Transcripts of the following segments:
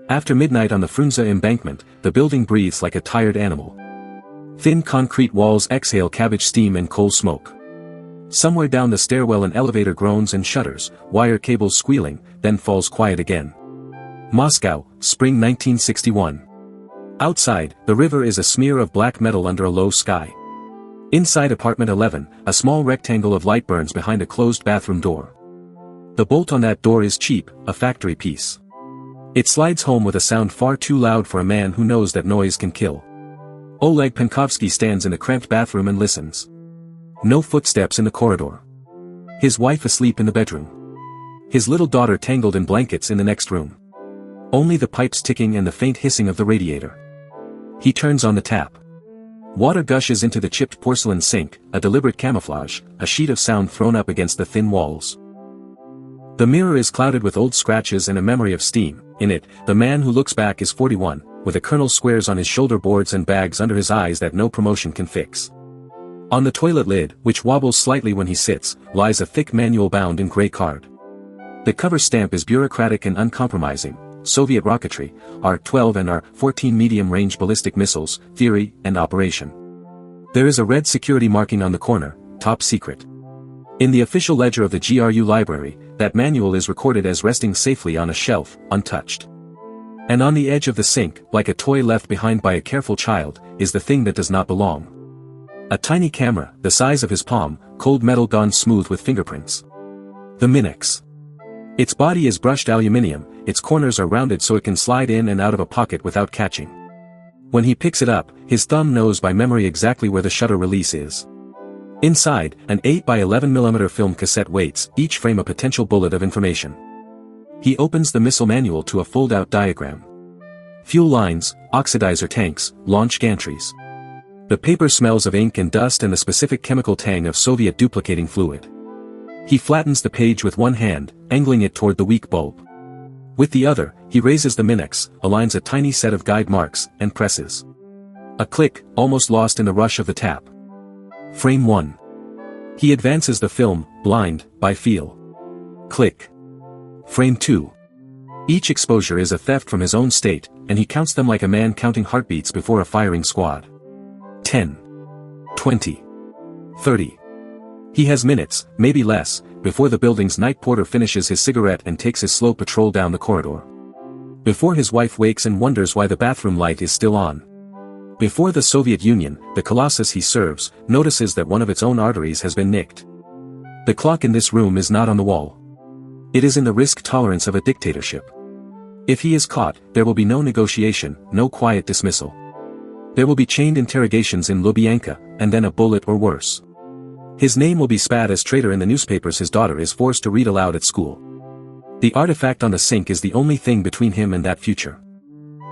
After midnight on the Frunze embankment, the building breathes like a tired animal. Thin concrete walls exhale cabbage steam and coal smoke. Somewhere down the stairwell an elevator groans and shudders, wire cables squealing, then falls quiet again. Moscow, spring 1961. Outside, the river is a smear of black metal under a low sky. Inside apartment 11, a small rectangle of light burns behind a closed bathroom door. The bolt on that door is cheap, a factory piece. It slides home with a sound far too loud for a man who knows that noise can kill. Oleg Penkovsky stands in the cramped bathroom and listens. No footsteps in the corridor. His wife asleep in the bedroom. His little daughter tangled in blankets in the next room. Only the pipes ticking and the faint hissing of the radiator. He turns on the tap. Water gushes into the chipped porcelain sink, a deliberate camouflage, a sheet of sound thrown up against the thin walls. The mirror is clouded with old scratches and a memory of steam. In it, the man who looks back is 41, with a colonel's squares on his shoulder boards and bags under his eyes that no promotion can fix. On the toilet lid, which wobbles slightly when he sits, lies a thick manual bound in gray card. The cover stamp is bureaucratic and uncompromising: Soviet rocketry, R-12 and R-14 medium-range ballistic missiles, theory and operation. There is a red security marking on the corner, top secret. In the official ledger of the GRU library, that manual is recorded as resting safely on a shelf, untouched. And on the edge of the sink, like a toy left behind by a careful child, is the thing that does not belong. A tiny camera, the size of his palm, cold metal gone smooth with fingerprints. The Minix. Its body is brushed aluminium, its corners are rounded so it can slide in and out of a pocket without catching. When he picks it up, his thumb knows by memory exactly where the shutter release is. Inside, an 8x11mm film cassette waits, each frame a potential bullet of information. He opens the missile manual to a fold-out diagram. Fuel lines, oxidizer tanks, launch gantries. The paper smells of ink and dust and the specific chemical tang of Soviet duplicating fluid. He flattens the page with one hand, angling it toward the weak bulb. With the other, he raises the Minix, aligns a tiny set of guide marks, and presses. A click, almost lost in the rush of the tap. Frame 1. He advances the film, blind, by feel. Click. Frame 2. Each exposure is a theft from his own state, and he counts them like a man counting heartbeats before a firing squad. 10. 20. 30. He has minutes, maybe less, before the building's night porter finishes his cigarette and takes his slow patrol down the corridor. Before his wife wakes and wonders why the bathroom light is still on. Before the Soviet Union, the colossus he serves, notices that one of its own arteries has been nicked. The clock in this room is not on the wall. It is in the risk tolerance of a dictatorship. If he is caught, there will be no negotiation, no quiet dismissal. There will be chained interrogations in Lubyanka, and then a bullet or worse. His name will be spat as traitor in the newspapers his daughter is forced to read aloud at school. The artifact on the sink is the only thing between him and that future.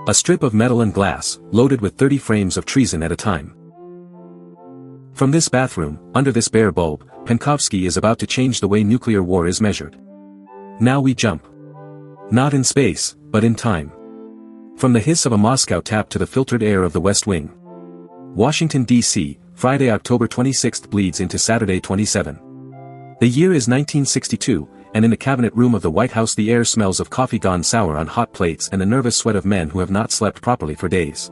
A strip of metal and glass, loaded with 30 frames of treason at a time. From this bathroom, under this bare bulb, Penkovsky is about to change the way nuclear war is measured. Now we jump. Not in space, but in time. From the hiss of a Moscow tap to the filtered air of the West Wing. Washington, D.C., Friday, October 26 bleeds into Saturday 27. The year is 1962, and in the cabinet room of the White House the air smells of coffee gone sour on hot plates and the nervous sweat of men who have not slept properly for days.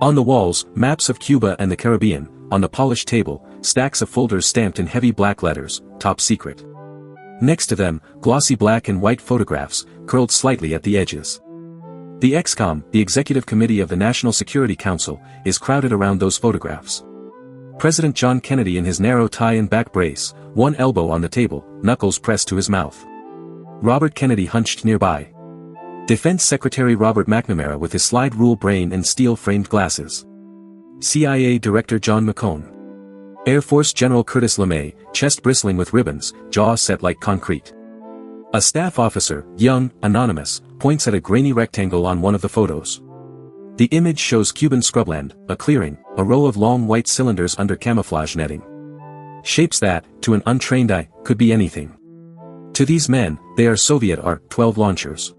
On the walls, maps of Cuba and the Caribbean, on the polished table, stacks of folders stamped in heavy black letters, top secret. Next to them, glossy black and white photographs, curled slightly at the edges. The ExComm, the Executive Committee of the National Security Council, is crowded around those photographs. President John Kennedy in his narrow tie and back brace, one elbow on the table, knuckles pressed to his mouth. Robert Kennedy hunched nearby. Defense Secretary Robert McNamara with his slide rule brain and steel-framed glasses. CIA Director John McCone. Air Force General Curtis LeMay, chest bristling with ribbons, jaw set like concrete. A staff officer, young, anonymous, points at a grainy rectangle on one of the photos. The image shows Cuban scrubland, a clearing, a row of long white cylinders under camouflage netting. Shapes that, to an untrained eye, could be anything. To these men, they are Soviet R-12 launchers.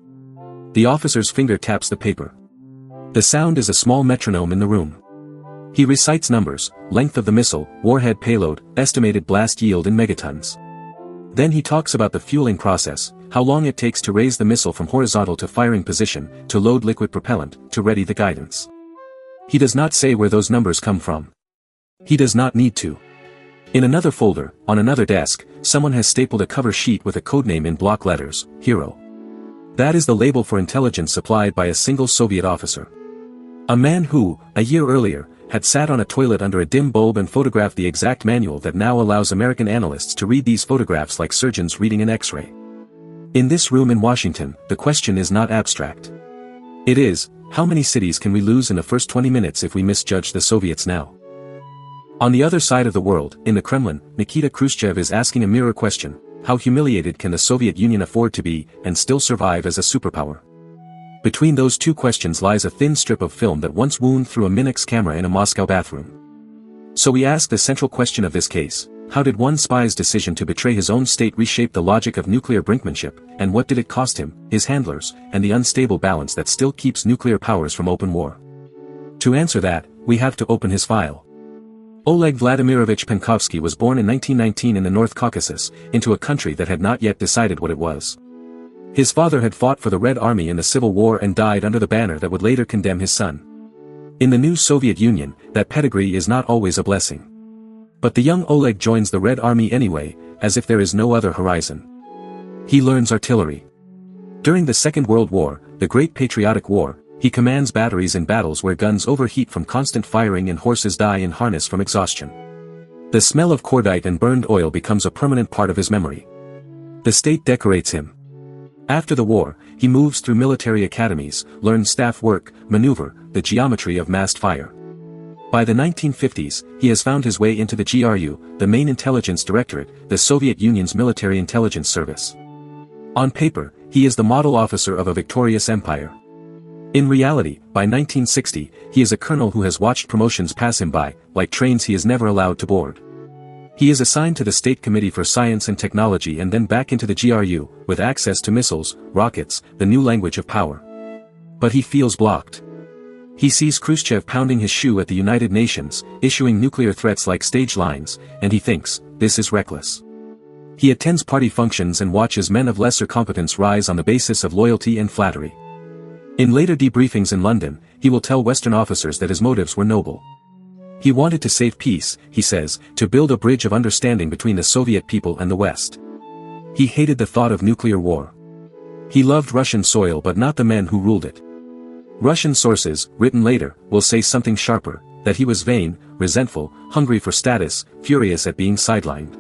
The officer's finger taps the paper. The sound is a small metronome in the room. He recites numbers, length of the missile, warhead payload, estimated blast yield in megatons. Then he talks about the fueling process, how long it takes to raise the missile from horizontal to firing position, to load liquid propellant, to ready the guidance. He does not say where those numbers come from. He does not need to. In another folder, on another desk, someone has stapled a cover sheet with a codename in block letters, Hero. That is the label for intelligence supplied by a single Soviet officer. A man who, a year earlier, had sat on a toilet under a dim bulb and photographed the exact manual that now allows American analysts to read these photographs like surgeons reading an X-ray. In this room in Washington, the question is not abstract. It is, how many cities can we lose in the first 20 minutes if we misjudge the Soviets now? On the other side of the world, in the Kremlin, Nikita Khrushchev is asking a mirror question: how humiliated can the Soviet Union afford to be, and still survive as a superpower? Between those two questions lies a thin strip of film that once wound through a Minix camera in a Moscow bathroom. So we ask the central question of this case: how did one spy's decision to betray his own state reshape the logic of nuclear brinkmanship, and what did it cost him, his handlers, and the unstable balance that still keeps nuclear powers from open war? To answer that, we have to open his file. Oleg Vladimirovich Penkovsky was born in 1919 in the North Caucasus, into a country that had not yet decided what it was. His father had fought for the Red Army in the Civil War and died under the banner that would later condemn his son. In the new Soviet Union, that pedigree is not always a blessing. But the young Oleg joins the Red Army anyway, as if there is no other horizon. He learns artillery. During the Second World War, the Great Patriotic War, he commands batteries in battles where guns overheat from constant firing and horses die in harness from exhaustion. The smell of cordite and burned oil becomes a permanent part of his memory. The state decorates him. After the war, he moves through military academies, learns staff work, maneuver, the geometry of massed fire. By the 1950s, he has found his way into the GRU, the main intelligence directorate, the Soviet Union's military intelligence service. On paper, he is the model officer of a victorious empire. In reality, by 1960, he is a colonel who has watched promotions pass him by, like trains he is never allowed to board. He is assigned to the State Committee for Science and Technology and then back into the GRU, with access to missiles, rockets, the new language of power. But he feels blocked. He sees Khrushchev pounding his shoe at the United Nations, issuing nuclear threats like stage lines, and he thinks, this is reckless. He attends party functions and watches men of lesser competence rise on the basis of loyalty and flattery. In later debriefings in London, he will tell Western officers that his motives were noble. He wanted to save peace, he says, to build a bridge of understanding between the Soviet people and the West. He hated the thought of nuclear war. He loved Russian soil but not the men who ruled it. Russian sources, written later, will say something sharper, that he was vain, resentful, hungry for status, furious at being sidelined.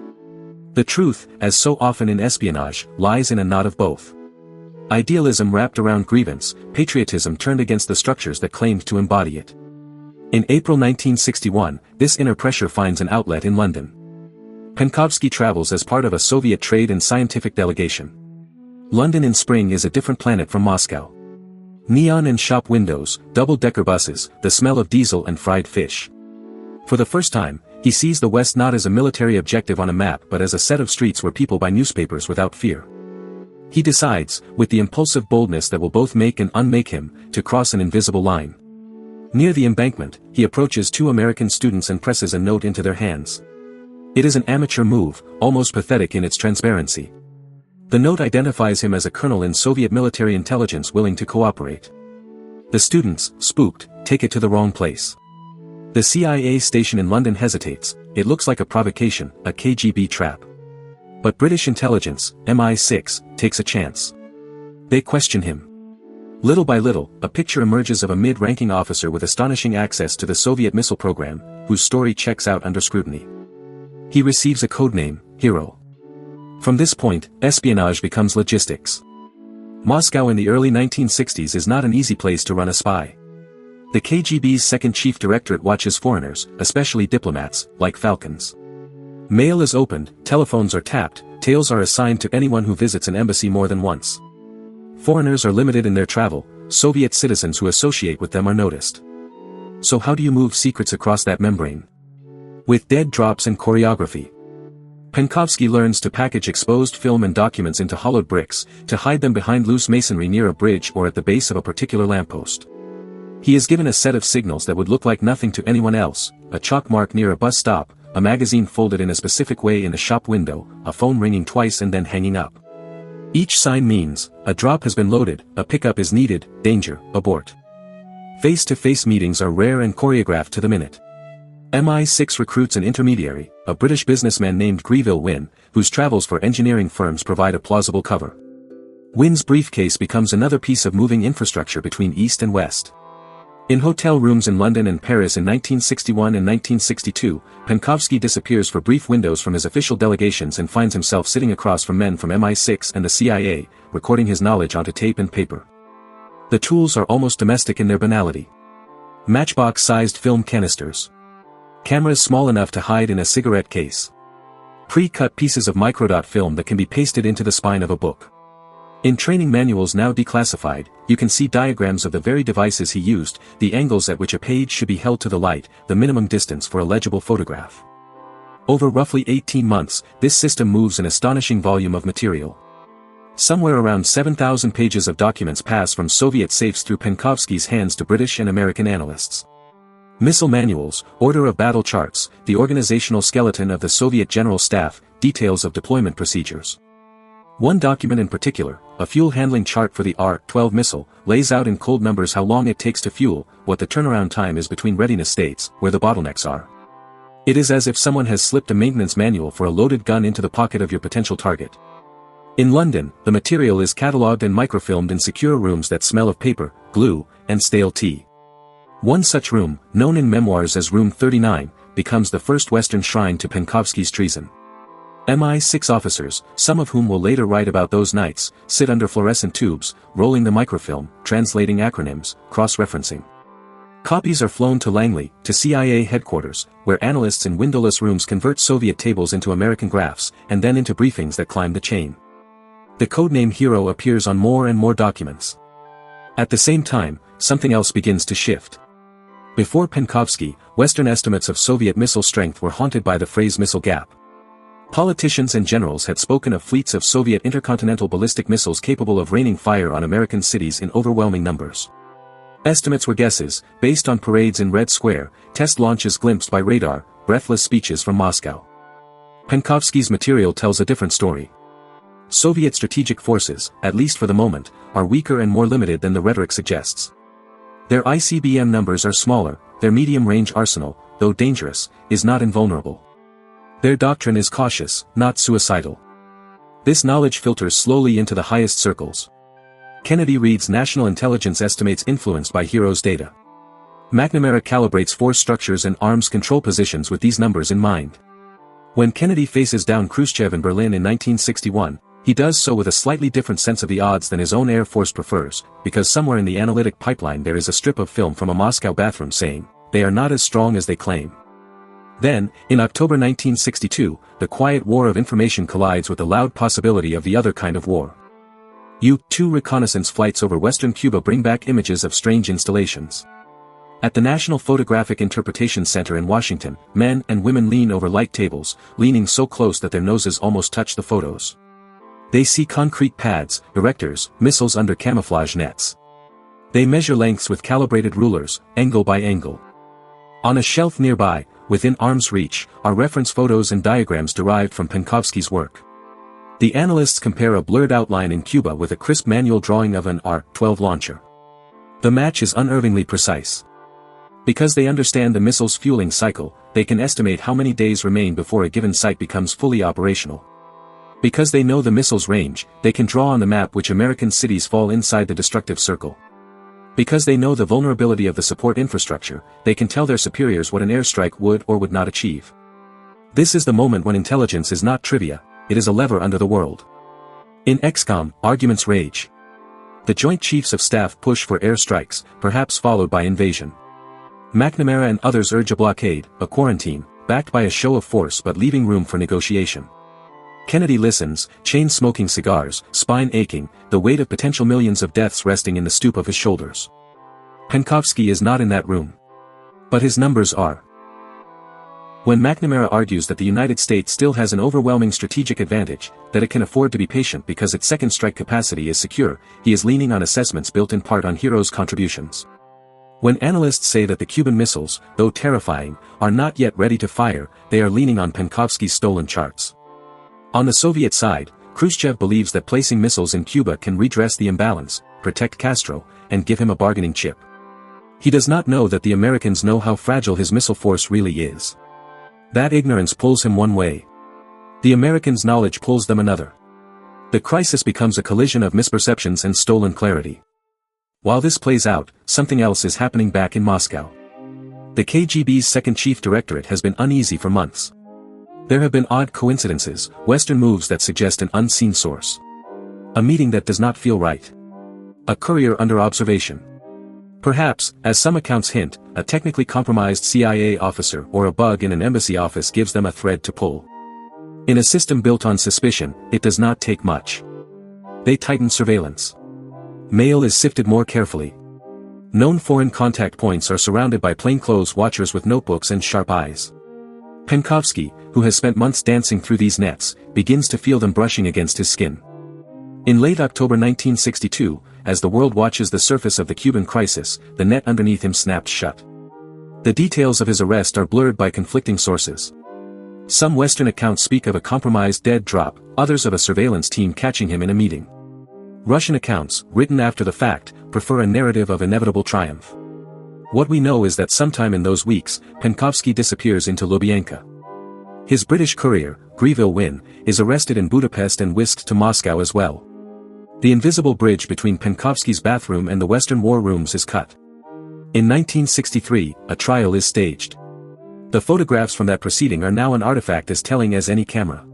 The truth, as so often in espionage, lies in a knot of both. Idealism wrapped around grievance, patriotism turned against the structures that claimed to embody it. In April 1961, this inner pressure finds an outlet in London. Penkovsky travels as part of a Soviet trade and scientific delegation. London in spring is a different planet from Moscow. Neon and shop windows, double-decker buses, the smell of diesel and fried fish. For the first time, he sees the West not as a military objective on a map but as a set of streets where people buy newspapers without fear. He decides, with the impulsive boldness that will both make and unmake him, to cross an invisible line. Near the embankment, he approaches two American students and presses a note into their hands. It is an amateur move, almost pathetic in its transparency. The note identifies him as a colonel in Soviet military intelligence willing to cooperate. The students, spooked, take it to the wrong place. The CIA station in London hesitates. It looks like a provocation, a KGB trap. But British intelligence, MI6, takes a chance. They question him. Little by little, a picture emerges of a mid-ranking officer with astonishing access to the Soviet missile program, whose story checks out under scrutiny. He receives a codename, Hero. From this point, espionage becomes logistics. Moscow in the early 1960s is not an easy place to run a spy. The KGB's second chief directorate watches foreigners, especially diplomats, like falcons. Mail is opened, telephones are tapped, tails are assigned to anyone who visits an embassy more than once. Foreigners are limited in their travel, Soviet citizens who associate with them are noticed. So how do you move secrets across that membrane? With dead drops and choreography. Penkovsky learns to package exposed film and documents into hollowed bricks, to hide them behind loose masonry near a bridge or at the base of a particular lamppost. He is given a set of signals that would look like nothing to anyone else, a chalk mark near a bus stop, a magazine folded in a specific way in a shop window, a phone ringing twice and then hanging up. Each sign means, a drop has been loaded, a pickup is needed, danger, abort. Face-to-face meetings are rare and choreographed to the minute. MI6 recruits an intermediary, a British businessman named Wynne, whose travels for engineering firms provide a plausible cover. Wynne's briefcase becomes another piece of moving infrastructure between East and West. In hotel rooms in London and Paris in 1961 and 1962, Penkovsky disappears for brief windows from his official delegations and finds himself sitting across from men from MI6 and the CIA, recording his knowledge onto tape and paper. The tools are almost domestic in their banality. Matchbox-sized film canisters. Cameras small enough to hide in a cigarette case. Pre-cut pieces of microdot film that can be pasted into the spine of a book. In training manuals now declassified, you can see diagrams of the very devices he used, the angles at which a page should be held to the light, the minimum distance for a legible photograph. Over roughly 18 months, this system moves an astonishing volume of material. Somewhere around 7,000 pages of documents pass from Soviet safes through Penkovsky's hands to British and American analysts. Missile manuals, order of battle charts, the organizational skeleton of the Soviet General Staff, details of deployment procedures. One document in particular, a fuel handling chart for the R-12 missile, lays out in cold numbers how long it takes to fuel, what the turnaround time is between readiness states, where the bottlenecks are. It is as if someone has slipped a maintenance manual for a loaded gun into the pocket of your potential target. In London, the material is catalogued and microfilmed in secure rooms that smell of paper, glue, and stale tea. One such room, known in memoirs as Room 39, becomes the first Western shrine to Penkovsky's treason. MI6 officers, some of whom will later write about those nights, sit under fluorescent tubes, rolling the microfilm, translating acronyms, cross-referencing. Copies are flown to Langley, to CIA headquarters, where analysts in windowless rooms convert Soviet tables into American graphs, and then into briefings that climb the chain. The codename Hero appears on more and more documents. At the same time, something else begins to shift. Before Penkovsky, Western estimates of Soviet missile strength were haunted by the phrase missile gap. Politicians and generals had spoken of fleets of Soviet intercontinental ballistic missiles capable of raining fire on American cities in overwhelming numbers. Estimates were guesses, based on parades in Red Square, test launches glimpsed by radar, breathless speeches from Moscow. Penkovsky's material tells a different story. Soviet strategic forces, at least for the moment, are weaker and more limited than the rhetoric suggests. Their ICBM numbers are smaller, their medium-range arsenal, though dangerous, is not invulnerable. Their doctrine is cautious, not suicidal. This knowledge filters slowly into the highest circles. Kennedy reads national intelligence estimates influenced by Hero's data. McNamara calibrates force structures and arms control positions with these numbers in mind. When Kennedy faces down Khrushchev in Berlin in 1961, he does so with a slightly different sense of the odds than his own Air Force prefers, because somewhere in the analytic pipeline there is a strip of film from a Moscow bathroom saying, "They are not as strong as they claim." Then, in October 1962, the quiet war of information collides with the loud possibility of the other kind of war. U-2 reconnaissance flights over western Cuba bring back images of strange installations. At the National Photographic Interpretation Center in Washington, men and women lean over light tables, leaning so close that their noses almost touch the photos. They see concrete pads, erectors, missiles under camouflage nets. They measure lengths with calibrated rulers, angle by angle. On a shelf nearby, within arm's reach, are reference photos and diagrams derived from Penkovsky's work. The analysts compare a blurred outline in Cuba with a crisp manual drawing of an R-12 launcher. The match is unerringly precise. Because they understand the missile's fueling cycle, they can estimate how many days remain before a given site becomes fully operational. Because they know the missile's range, they can draw on the map which American cities fall inside the destructive circle. Because they know the vulnerability of the support infrastructure, they can tell their superiors what an airstrike would or would not achieve. This is the moment when intelligence is not trivia, it is a lever under the world. In XCOM, arguments rage. The Joint Chiefs of Staff push for airstrikes, perhaps followed by invasion. McNamara and others urge a blockade, a quarantine, backed by a show of force but leaving room for negotiation. Kennedy listens, chain-smoking cigars, spine aching, the weight of potential millions of deaths resting in the stoop of his shoulders. Penkovsky is not in that room. But his numbers are. When McNamara argues that the United States still has an overwhelming strategic advantage, that it can afford to be patient because its second strike capacity is secure, he is leaning on assessments built in part on Hero's contributions. When analysts say that the Cuban missiles, though terrifying, are not yet ready to fire, they are leaning on Penkovsky's stolen charts. On the Soviet side, Khrushchev believes that placing missiles in Cuba can redress the imbalance, protect Castro, and give him a bargaining chip. He does not know that the Americans know how fragile his missile force really is. That ignorance pulls him one way. The Americans' knowledge pulls them another. The crisis becomes a collision of misperceptions and stolen clarity. While this plays out, something else is happening back in Moscow. The KGB's second chief directorate has been uneasy for months. There have been odd coincidences, Western moves that suggest an unseen source. A meeting that does not feel right. A courier under observation. Perhaps, as some accounts hint, a technically compromised CIA officer or a bug in an embassy office gives them a thread to pull. In a system built on suspicion, it does not take much. They tighten surveillance. Mail is sifted more carefully. Known foreign contact points are surrounded by plainclothes watchers with notebooks and sharp eyes. Penkovsky, who has spent months dancing through these nets, begins to feel them brushing against his skin. In late October 1962, as the world watches the surface of the Cuban crisis, the net underneath him snapped shut. The details of his arrest are blurred by conflicting sources. Some Western accounts speak of a compromised dead drop, others of a surveillance team catching him in a meeting. Russian accounts, written after the fact, prefer a narrative of inevitable triumph. What we know is that sometime in those weeks, Penkovsky disappears into Lubyanka. His British courier, Wynne, is arrested in Budapest and whisked to Moscow as well. The invisible bridge between Penkovsky's bathroom and the Western war rooms is cut. In 1963, a trial is staged. The photographs from that proceeding are now an artifact as telling as any camera.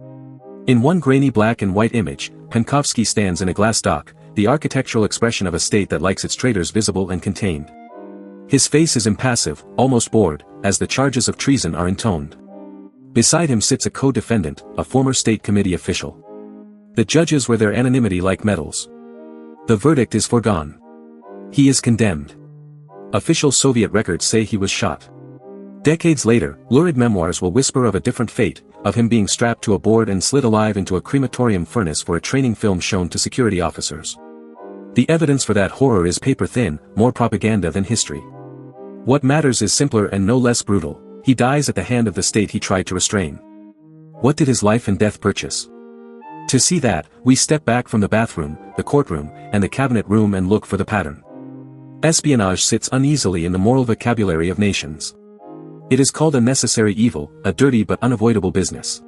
In one grainy black and white image, Penkovsky stands in a glass dock, the architectural expression of a state that likes its traitors visible and contained. His face is impassive, almost bored, as the charges of treason are intoned. Beside him sits a co-defendant, a former state committee official. The judges wear their anonymity like medals. The verdict is foregone. He is condemned. Official Soviet records say he was shot. Decades later, lurid memoirs will whisper of a different fate, of him being strapped to a board and slid alive into a crematorium furnace for a training film shown to security officers. The evidence for that horror is paper-thin, more propaganda than history. What matters is simpler and no less brutal: he dies at the hand of the state he tried to restrain. What did his life and death purchase? To see that, we step back from the bathroom, the courtroom, and the cabinet room and look for the pattern. Espionage sits uneasily in the moral vocabulary of nations. It is called a necessary evil, a dirty but unavoidable business.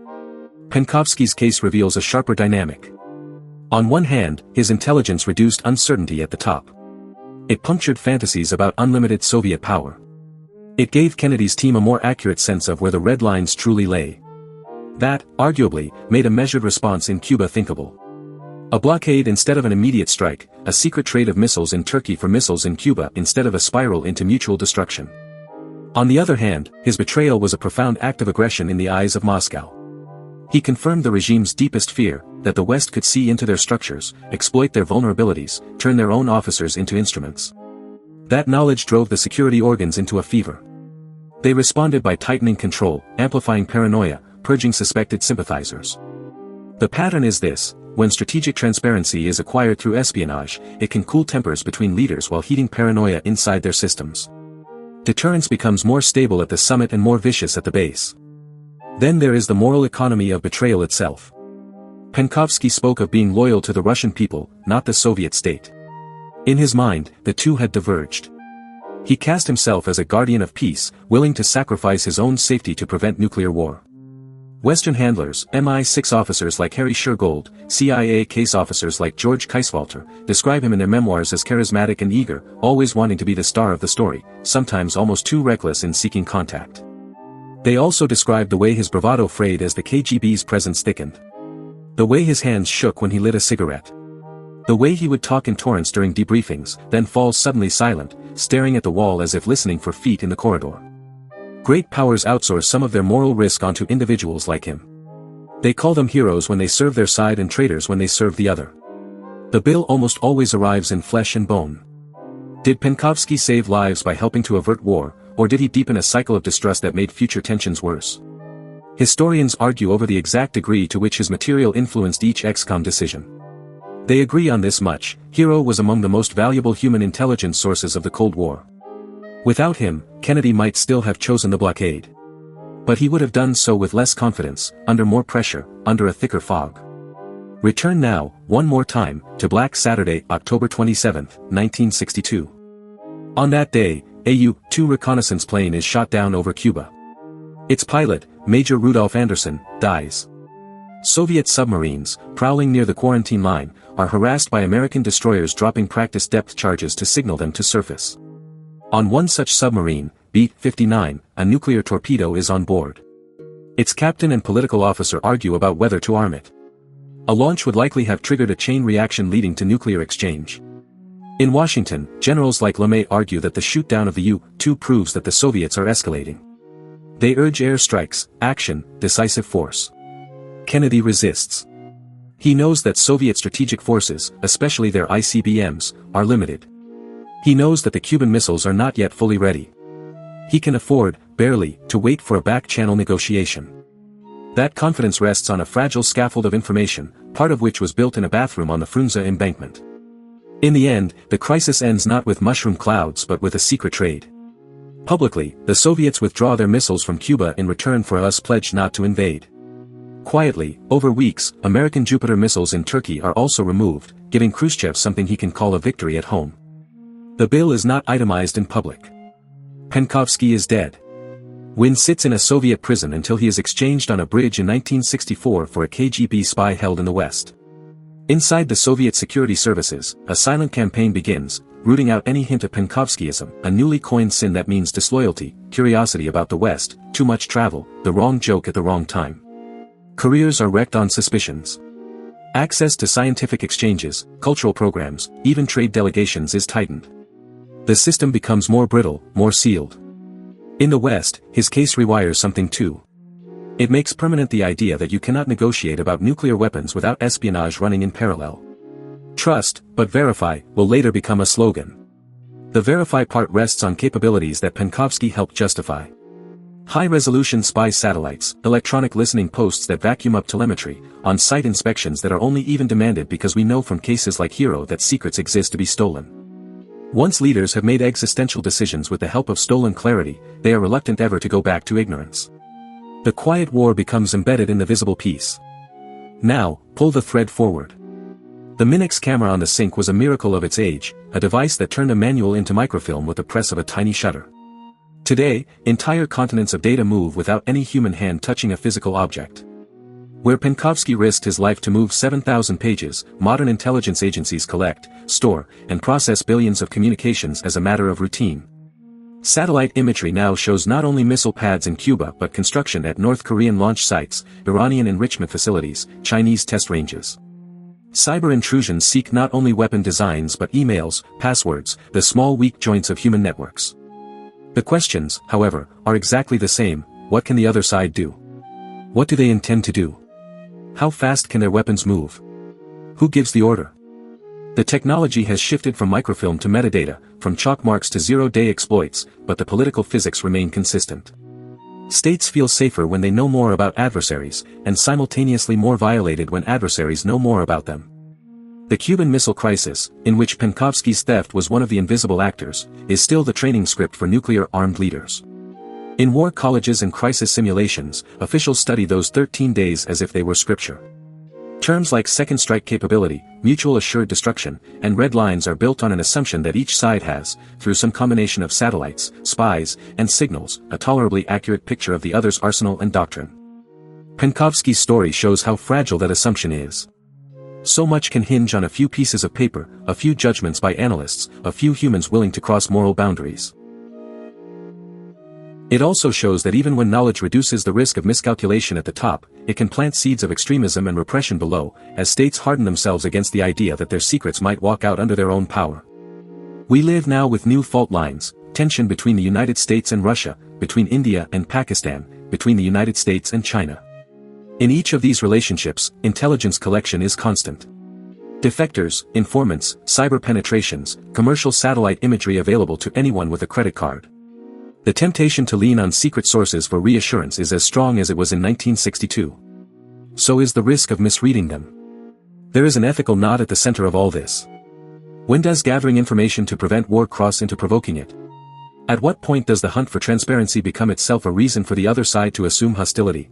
Penkovsky's case reveals a sharper dynamic. On one hand, his intelligence reduced uncertainty at the top. It punctured fantasies about unlimited Soviet power. It gave Kennedy's team a more accurate sense of where the red lines truly lay. That, arguably, made a measured response in Cuba thinkable. A blockade instead of an immediate strike, a secret trade of missiles in Turkey for missiles in Cuba instead of a spiral into mutual destruction. On the other hand, his betrayal was a profound act of aggression in the eyes of Moscow. He confirmed the regime's deepest fear, that the West could see into their structures, exploit their vulnerabilities, turn their own officers into instruments. That knowledge drove the security organs into a fever. They responded by tightening control, amplifying paranoia, purging suspected sympathizers. The pattern is this: when strategic transparency is acquired through espionage, it can cool tempers between leaders while heating paranoia inside their systems. Deterrence becomes more stable at the summit and more vicious at the base. Then there is the moral economy of betrayal itself. Penkovsky spoke of being loyal to the Russian people, not the Soviet state. In his mind, the two had diverged. He cast himself as a guardian of peace, willing to sacrifice his own safety to prevent nuclear war. Western handlers, MI6 officers like Harry Shergold, CIA case officers like George Kaiswalter, describe him in their memoirs as charismatic and eager, always wanting to be the star of the story, sometimes almost too reckless in seeking contact. They also describe the way his bravado frayed as the KGB's presence thickened. The way his hands shook when he lit a cigarette. The way he would talk in torrents during debriefings, then fall suddenly silent, staring at the wall as if listening for feet in the corridor. Great powers outsource some of their moral risk onto individuals like him. They call them heroes when they serve their side and traitors when they serve the other. The bill almost always arrives in flesh and bone. Did Penkovsky save lives by helping to avert war, or did he deepen a cycle of distrust that made future tensions worse? Historians argue over the exact degree to which his material influenced each XCOM decision. They agree on this much: Hero was among the most valuable human intelligence sources of the Cold War. Without him, Kennedy might still have chosen the blockade. But he would have done so with less confidence, under more pressure, under a thicker fog. Return now, one more time, to Black Saturday, October 27, 1962. On that day, a U-2 reconnaissance plane is shot down over Cuba. Its pilot, Major Rudolf Anderson, dies. Soviet submarines, prowling near the quarantine line, are harassed by American destroyers dropping practice depth charges to signal them to surface. On one such submarine, B-59, a nuclear torpedo is on board. Its captain and political officer argue about whether to arm it. A launch would likely have triggered a chain reaction leading to nuclear exchange. In Washington, generals like LeMay argue that the shoot-down of the U-2 proves that the Soviets are escalating. They urge airstrikes, action, decisive force. Kennedy resists. He knows that Soviet strategic forces, especially their ICBMs, are limited. He knows that the Cuban missiles are not yet fully ready. He can afford, barely, to wait for a back-channel negotiation. That confidence rests on a fragile scaffold of information, part of which was built in a bathroom on the Frunze embankment. In the end, the crisis ends not with mushroom clouds but with a secret trade. Publicly, the Soviets withdraw their missiles from Cuba in return for US pledge not to invade. Quietly, over weeks, American Jupiter missiles in Turkey are also removed, giving Khrushchev something he can call a victory at home. The bill is not itemized in public. Penkovsky is dead. Wynne sits in a Soviet prison until he is exchanged on a bridge in 1964 for a KGB spy held in the West. Inside the Soviet security services, a silent campaign begins, rooting out any hint of Penkovskyism, a newly coined sin that means disloyalty, curiosity about the West, too much travel, the wrong joke at the wrong time. Careers are wrecked on suspicions. Access to scientific exchanges, cultural programs, even trade delegations is tightened. The system becomes more brittle, more sealed. In the West, his case rewires something too. It makes permanent the idea that you cannot negotiate about nuclear weapons without espionage running in parallel. Trust, but verify, will later become a slogan. The verify part rests on capabilities that Penkovsky helped justify. High-resolution spy satellites, electronic listening posts that vacuum up telemetry, on-site inspections that are only even demanded because we know from cases like Hero that secrets exist to be stolen. Once leaders have made existential decisions with the help of stolen clarity, they are reluctant ever to go back to ignorance. The quiet war becomes embedded in the visible peace. Now, pull the thread forward. The Minix camera on the sink was a miracle of its age, a device that turned a manual into microfilm with the press of a tiny shutter. Today, entire continents of data move without any human hand touching a physical object. Where Penkovsky risked his life to move 7,000 pages, modern intelligence agencies collect, store, and process billions of communications as a matter of routine. Satellite imagery now shows not only missile pads in Cuba but construction at North Korean launch sites, Iranian enrichment facilities, Chinese test ranges. Cyber intrusions seek not only weapon designs but emails, passwords, the small weak joints of human networks. The questions, however, are exactly the same: what can the other side do? What do they intend to do? How fast can their weapons move? Who gives the order? The technology has shifted from microfilm to metadata, from chalk marks to zero-day exploits, but the political physics remain consistent. States feel safer when they know more about adversaries, and simultaneously more violated when adversaries know more about them. The Cuban Missile Crisis, in which Penkovsky's theft was one of the invisible actors, is still the training script for nuclear-armed leaders. In war colleges and crisis simulations, officials study those 13 days as if they were scripture. Terms like second strike capability, mutual assured destruction, and red lines are built on an assumption that each side has, through some combination of satellites, spies, and signals, a tolerably accurate picture of the other's arsenal and doctrine. Penkovsky's story shows how fragile that assumption is. So much can hinge on a few pieces of paper, a few judgments by analysts, a few humans willing to cross moral boundaries. It also shows that even when knowledge reduces the risk of miscalculation at the top, it can plant seeds of extremism and repression below, as states harden themselves against the idea that their secrets might walk out under their own power. We live now with new fault lines, tension between the United States and Russia, between India and Pakistan, between the United States and China. In each of these relationships, intelligence collection is constant. Defectors, informants, cyber penetrations, commercial satellite imagery available to anyone with a credit card. The temptation to lean on secret sources for reassurance is as strong as it was in 1962. So is the risk of misreading them. There is an ethical knot at the center of all this. When does gathering information to prevent war cross into provoking it? At what point does the hunt for transparency become itself a reason for the other side to assume hostility?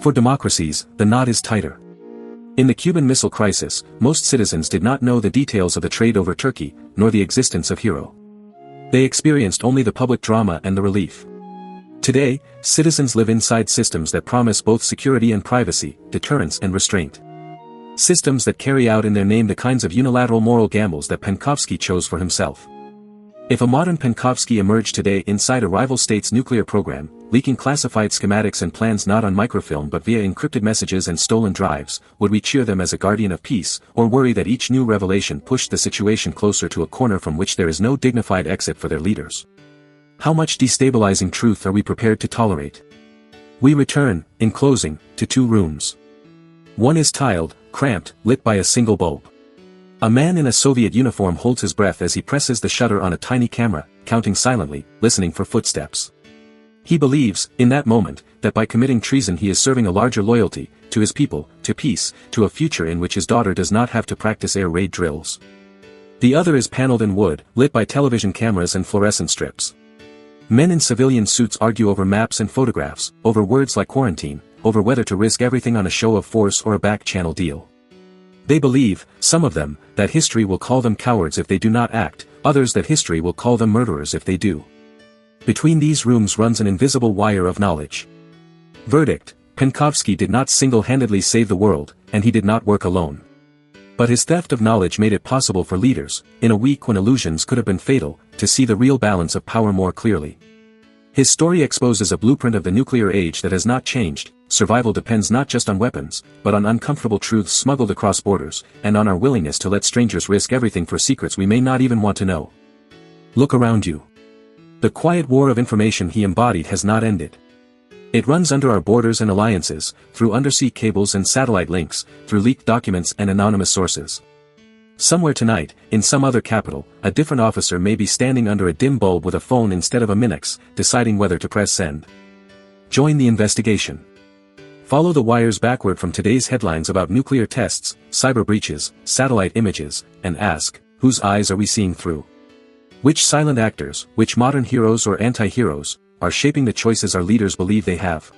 For democracies, the knot is tighter. In the Cuban Missile Crisis, most citizens did not know the details of the trade over Turkey, nor the existence of Hero. They experienced only the public drama and the relief. Today, citizens live inside systems that promise both security and privacy, deterrence and restraint. Systems that carry out in their name the kinds of unilateral moral gambles that Penkovsky chose for himself. If a modern Penkovsky emerged today inside a rival state's nuclear program, leaking classified schematics and plans not on microfilm but via encrypted messages and stolen drives, would we cheer them as a guardian of peace, or worry that each new revelation pushed the situation closer to a corner from which there is no dignified exit for their leaders? How much destabilizing truth are we prepared to tolerate? We return, in closing, to two rooms. One is tiled, cramped, lit by a single bulb. A man in a Soviet uniform holds his breath as he presses the shutter on a tiny camera, counting silently, listening for footsteps. He believes, in that moment, that by committing treason he is serving a larger loyalty, to his people, to peace, to a future in which his daughter does not have to practice air raid drills. The other is paneled in wood, lit by television cameras and fluorescent strips. Men in civilian suits argue over maps and photographs, over words like quarantine, over whether to risk everything on a show of force or a back-channel deal. They believe, some of them, that history will call them cowards if they do not act, others that history will call them murderers if they do. Between these rooms runs an invisible wire of knowledge. Verdict: Penkovsky did not single-handedly save the world, and he did not work alone. But his theft of knowledge made it possible for leaders, in a week when illusions could have been fatal, to see the real balance of power more clearly. His story exposes a blueprint of the nuclear age that has not changed. Survival depends not just on weapons, but on uncomfortable truths smuggled across borders, and on our willingness to let strangers risk everything for secrets we may not even want to know. Look around you. The quiet war of information he embodied has not ended. It runs under our borders and alliances, through undersea cables and satellite links, through leaked documents and anonymous sources. Somewhere tonight, in some other capital, a different officer may be standing under a dim bulb with a phone instead of a Minix, deciding whether to press send. Join the investigation. Follow the wires backward from today's headlines about nuclear tests, cyber breaches, satellite images, and ask, whose eyes are we seeing through? Which silent actors, which modern heroes or anti-heroes, are shaping the choices our leaders believe they have?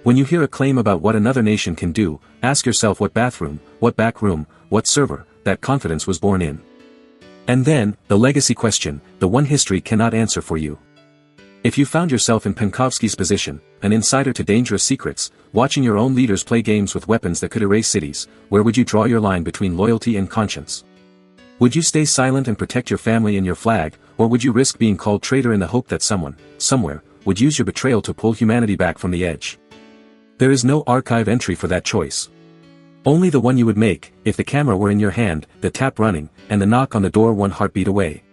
When you hear a claim about what another nation can do, ask yourself what bathroom, what back room, what server, that confidence was born in. And then, the legacy question, the one history cannot answer for you. If you found yourself in Penkovsky's position, an insider to dangerous secrets, watching your own leaders play games with weapons that could erase cities, where would you draw your line between loyalty and conscience? Would you stay silent and protect your family and your flag, or would you risk being called traitor in the hope that someone, somewhere, would use your betrayal to pull humanity back from the edge? There is no archive entry for that choice. Only the one you would make, if the camera were in your hand, the tap running, and the knock on the door one heartbeat away.